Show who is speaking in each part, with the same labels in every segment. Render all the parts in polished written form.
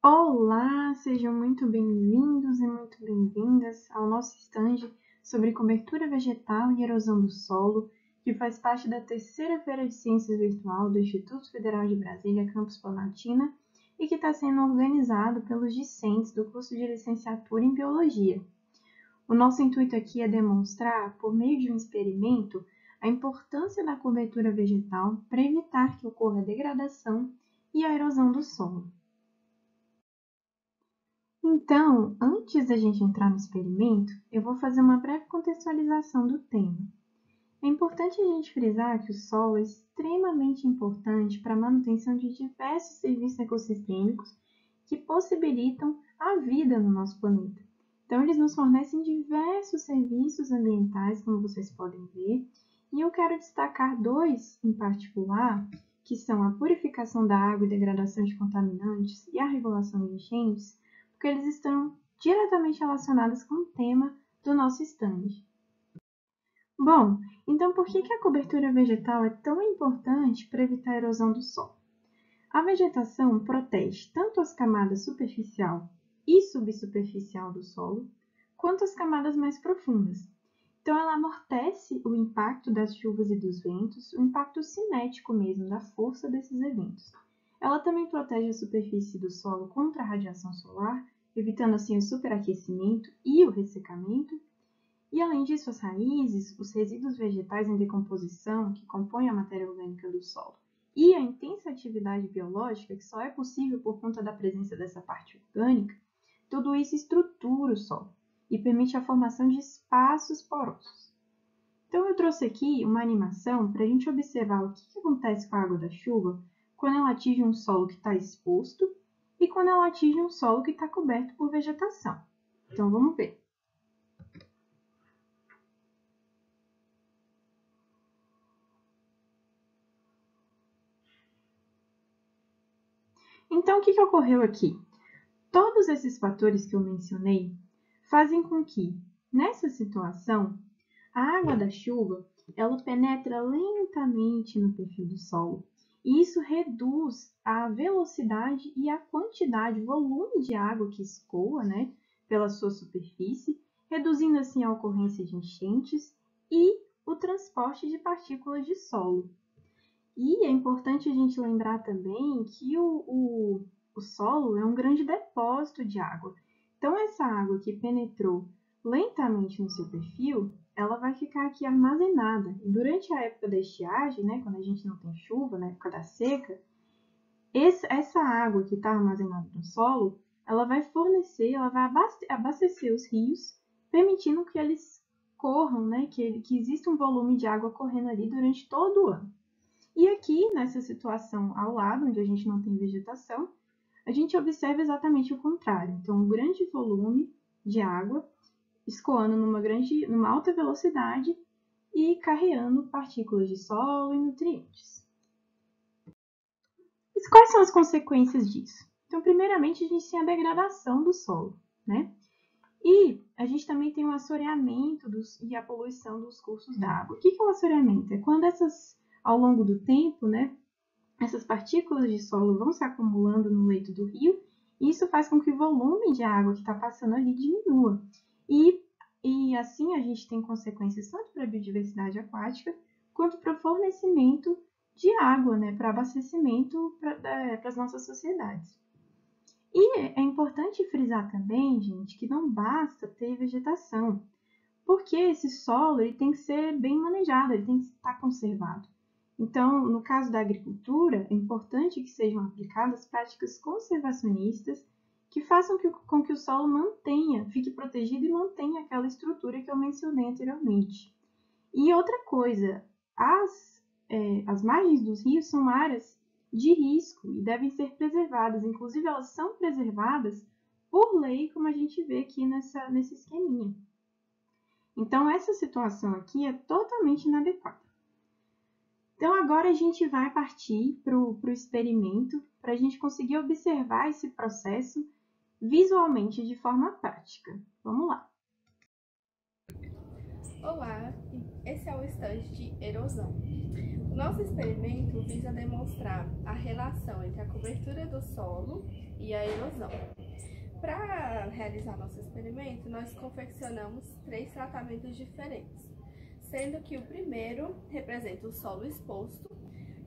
Speaker 1: Olá, sejam muito bem-vindos e muito bem-vindas ao nosso stand sobre cobertura vegetal e erosão do solo, que faz parte da terceira Feira de Ciências Virtual do Instituto Federal de Brasília, Campus Planaltina, e que está sendo organizado pelos discentes do curso de licenciatura em Biologia. O nosso intuito aqui é demonstrar, por meio de um experimento, a importância da cobertura vegetal para evitar que ocorra a degradação e a erosão do solo. Então, antes da gente entrar no experimento, eu vou fazer uma breve contextualização do tema. É importante a gente frisar que o solo é extremamente importante para a manutenção de diversos serviços ecossistêmicos que possibilitam a vida no nosso planeta. Então, eles nos fornecem diversos serviços ambientais, como vocês podem ver, e eu quero destacar dois em particular, que são a purificação da água e degradação de contaminantes e a regulação de enchentes, porque eles estão diretamente relacionados com o tema do nosso stand. Bom, então por que a cobertura vegetal é tão importante para evitar a erosão do solo? A vegetação protege tanto as camadas superficial e subsuperficial do solo, quanto as camadas mais profundas. Então, ela amortece o impacto das chuvas e dos ventos, o impacto cinético mesmo da força desses eventos. Ela também protege a superfície do solo contra a radiação solar, evitando assim o superaquecimento e o ressecamento. E além disso, as raízes, os resíduos vegetais em decomposição que compõem a matéria orgânica do solo e a intensa atividade biológica, que só é possível por conta da presença dessa parte orgânica, tudo isso estrutura o solo e permite a formação de espaços porosos. Então, eu trouxe aqui uma animação para a gente observar o que acontece com a água da chuva quando ela atinge um solo que está exposto e quando ela atinge um solo que está coberto por vegetação. Então, vamos ver. Então, o que ocorreu aqui? Todos esses fatores que eu mencionei fazem com que, nessa situação, a água da chuva ela penetra lentamente no perfil do solo. E isso reduz a velocidade e a quantidade, o volume de água que escoa, pela sua superfície, reduzindo assim a ocorrência de enchentes e o transporte de partículas de solo. E é importante a gente lembrar também que o solo é um grande depósito de água. Então, essa água que penetrou lentamente no seu perfil, ela vai ficar aqui armazenada. E durante a época da estiagem, quando a gente não tem chuva, na época da seca, essa água que está armazenada no solo, ela vai fornecer, ela vai abastecer os rios, permitindo que eles corram, que exista um volume de água correndo ali durante todo o ano. E aqui, nessa situação ao lado, onde a gente não tem vegetação, a gente observa exatamente o contrário. Então, um grande volume de água escoando numa alta velocidade e carregando partículas de solo e nutrientes. Mas quais são as consequências disso? Então, primeiramente, a gente tem a degradação do solo, E a gente também tem o assoreamento e a poluição dos cursos d'água. O que é o assoreamento? É quando ao longo do tempo, essas partículas de solo vão se acumulando no leito do rio, e isso faz com que o volume de água que está passando ali diminua. E assim a gente tem consequências tanto para a biodiversidade aquática, quanto para o fornecimento de água, para abastecimento para as nossas sociedades. E é importante frisar também, gente, que não basta ter vegetação, porque esse solo ele tem que ser bem manejado, ele tem que estar conservado. Então, no caso da agricultura, é importante que sejam aplicadas práticas conservacionistas que façam com que o solo fique protegido e mantenha aquela estrutura que eu mencionei anteriormente. E outra coisa, as margens dos rios são áreas de risco e devem ser preservadas. Inclusive, elas são preservadas por lei, como a gente vê aqui nesse esqueminha. Então, essa situação aqui é totalmente inadequada. Então, agora a gente vai partir para o experimento para a gente conseguir observar esse processo visualmente de forma prática. Vamos lá!
Speaker 2: Olá, esse é o estande de erosão. O nosso experimento visa demonstrar a relação entre a cobertura do solo e a erosão. Para realizar nosso experimento, nós confeccionamos 3 tratamentos diferentes, sendo que o primeiro representa o solo exposto,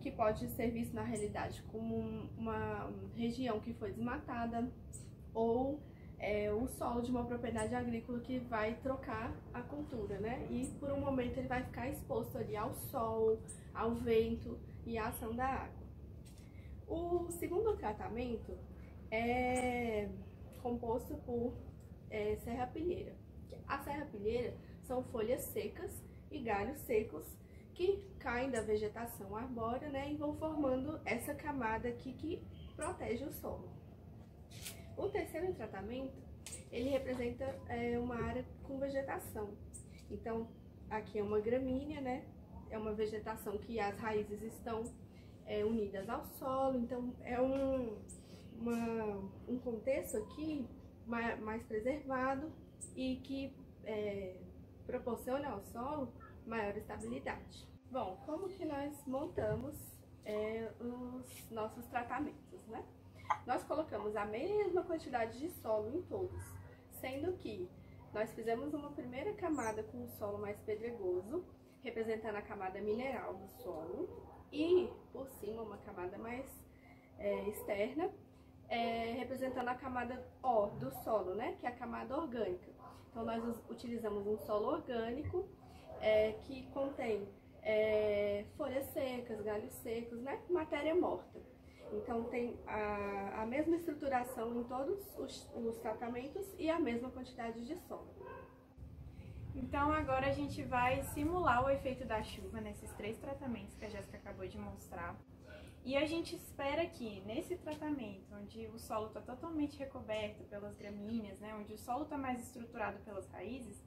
Speaker 2: que pode ser visto na realidade como uma região que foi desmatada ou o solo de uma propriedade agrícola que vai trocar a cultura, né? E por um momento ele vai ficar exposto ali ao sol, ao vento e à ação da água. O segundo tratamento é composto por serrapilheira. A serrapilheira são folhas secas e galhos secos que caem da vegetação arbórea, né, e vão formando essa camada aqui que protege o solo. O terceiro tratamento, ele representa uma área com vegetação. Então, aqui é uma gramínea, né? É uma vegetação que as raízes estão unidas ao solo. Então, é um contexto aqui mais preservado e que proporciona ao solo maior estabilidade. Bom, como que nós montamos os nossos tratamentos, né? Nós colocamos a mesma quantidade de solo em todos, sendo que nós fizemos uma primeira camada com o solo mais pedregoso, representando a camada mineral do solo, e por cima uma camada mais externa, representando a camada O do solo, né, que é a camada orgânica. Então nós utilizamos um solo orgânico que contém folhas secas, galhos secos, né, matéria morta. Então tem a mesma estruturação em todos os tratamentos e a mesma quantidade de solo.
Speaker 1: Então agora a gente vai simular o efeito da chuva nesses 3 tratamentos que a Jéssica acabou de mostrar. E a gente espera que nesse tratamento, onde o solo está totalmente recoberto pelas gramíneas, né, onde o solo está mais estruturado pelas raízes,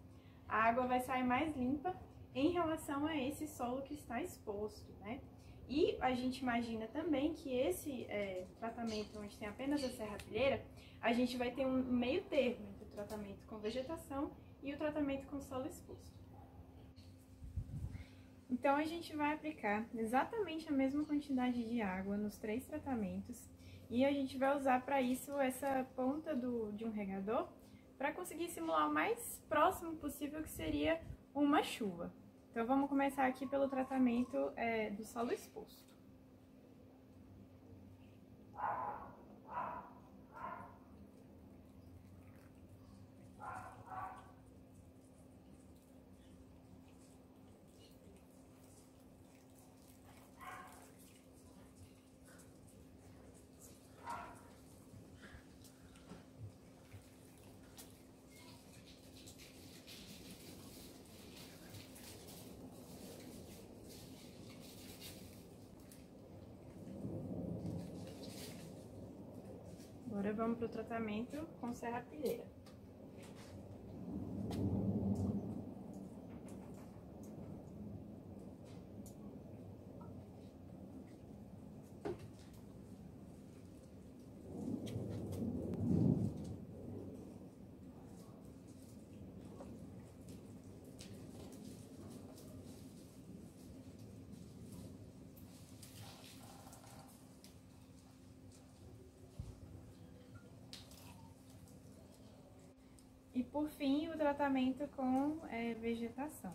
Speaker 1: a água vai sair mais limpa em relação a esse solo que está exposto, né? E a gente imagina também que esse tratamento onde tem apenas a serrapilheira, a gente vai ter um meio termo entre o tratamento com vegetação e o tratamento com solo exposto. Então a gente vai aplicar exatamente a mesma quantidade de água nos 3 tratamentos e a gente vai usar para isso essa ponta de um regador para conseguir simular o mais próximo possível que seria uma chuva. Então vamos começar aqui pelo tratamento do solo exposto. Agora vamos para o tratamento com serrapilheira. E por fim, o tratamento com vegetação.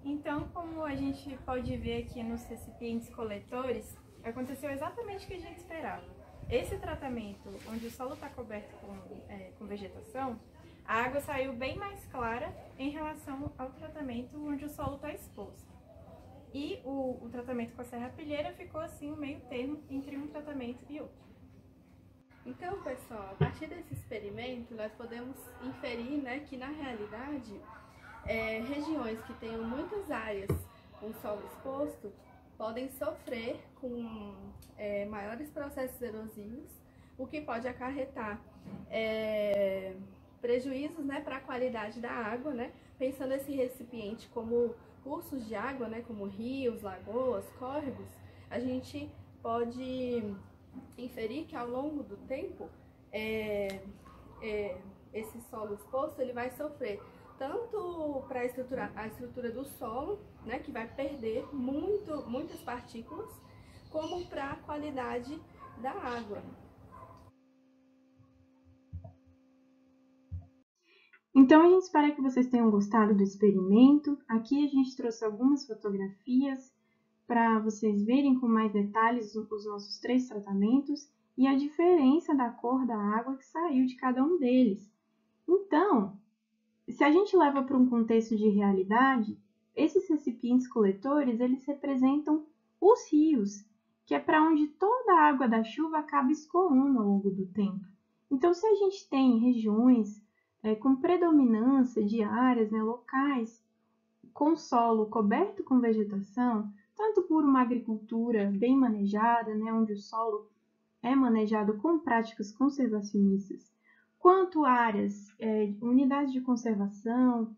Speaker 1: Então, como a gente pode ver aqui nos recipientes coletores, aconteceu exatamente o que a gente esperava. Esse tratamento, onde o solo está coberto com vegetação, a água saiu bem mais clara em relação ao tratamento onde o solo está exposto.
Speaker 2: E o tratamento com a serrapilheira ficou assim um meio termo entre um tratamento e outro. Então, pessoal, a partir desse experimento, nós podemos inferir, né, que na realidade, regiões que tenham muitas áreas com solo exposto podem sofrer com maiores processos erosivos, o que pode acarretar prejuízos, né, para a qualidade da água, né, pensando esse recipiente como cursos de água, né, como rios, lagoas, córregos, a gente pode inferir que ao longo do tempo esse solo exposto ele vai sofrer tanto para a estrutura do solo, né, que vai perder muitas partículas, como para a qualidade da água.
Speaker 1: Então, a gente espera que vocês tenham gostado do experimento. Aqui a gente trouxe algumas fotografias para vocês verem com mais detalhes os nossos 3 tratamentos e a diferença da cor da água que saiu de cada um deles. Então, se a gente leva para um contexto de realidade, esses recipientes coletores, eles representam os rios, que é para onde toda a água da chuva acaba escoando ao longo do tempo. Então, se a gente tem regiões com predominância de áreas, né, locais, com solo coberto com vegetação, tanto por uma agricultura bem manejada, né, onde o solo é manejado com práticas conservacionistas, quanto áreas, unidades de conservação,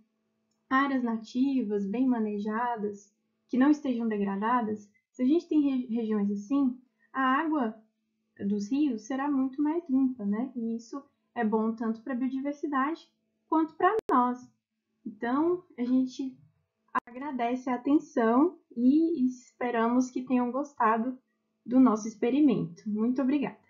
Speaker 1: áreas nativas bem manejadas, que não estejam degradadas, se a gente tem regiões assim, a água dos rios será muito mais limpa, né? E isso é bom tanto para a biodiversidade quanto para nós. Então, a gente agradece a atenção e esperamos que tenham gostado do nosso experimento. Muito obrigada!